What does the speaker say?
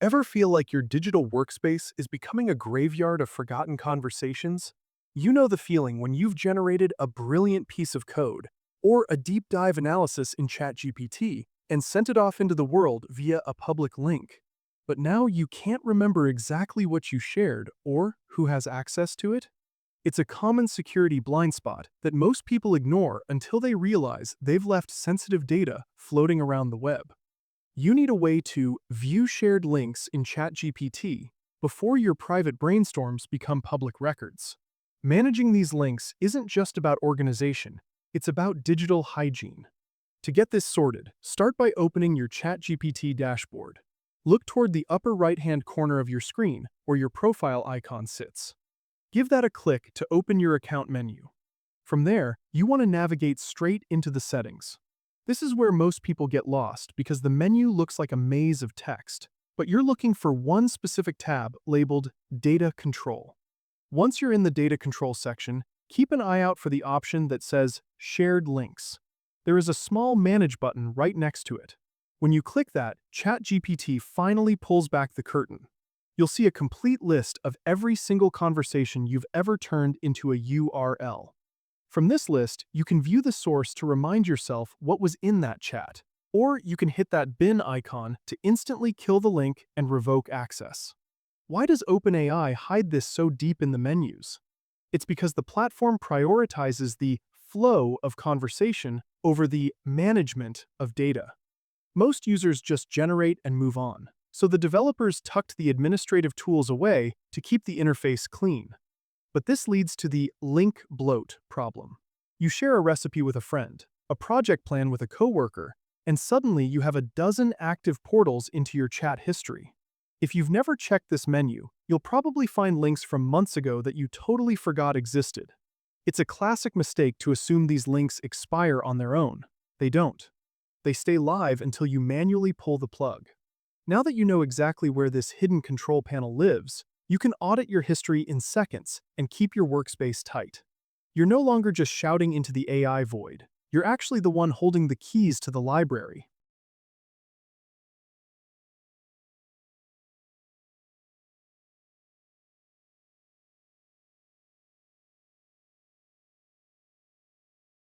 Ever feel like your digital workspace is becoming a graveyard of forgotten conversations? You know the feeling when you've generated a brilliant piece of code or a deep dive analysis in ChatGPT and sent it off into the world via a public link. But now you can't remember exactly what you shared or who has access to it? It's a common security blind spot that most people ignore until they realize they've left sensitive data floating around the web. You need a way to view shared links in ChatGPT before your private brainstorms become public records. Managing these links isn't just about organization, it's about digital hygiene. To get this sorted, start by opening your ChatGPT dashboard. Look toward the upper right-hand corner of your screen where your profile icon sits. Give that a click to open your account menu. From there, you want to navigate straight into the settings. This is where most people get lost because the menu looks like a maze of text, but you're looking for one specific tab labeled Data Control. Once you're in the Data Control section, keep an eye out for the option that says Shared Links. There is a small Manage button right next to it. When you click that, ChatGPT finally pulls back the curtain. You'll see a complete list of every single conversation you've ever turned into a URL. From this list, you can view the source to remind yourself what was in that chat, or you can hit that bin icon to instantly kill the link and revoke access. Why does OpenAI hide this so deep in the menus? It's because the platform prioritizes the flow of conversation over the management of data. Most users just generate and move on, so the developers tucked the administrative tools away to keep the interface clean. But this leads to the link bloat problem. You share a recipe with a friend, a project plan with a coworker, and suddenly you have a dozen active portals into your chat history. If you've never checked this menu, you'll probably find links from months ago that you totally forgot existed. It's a classic mistake to assume these links expire on their own. They don't. They stay live until you manually pull the plug. Now that you know exactly where this hidden control panel lives, you can audit your history in seconds and keep your workspace tight. You're no longer just shouting into the AI void. You're actually the one holding the keys to the library.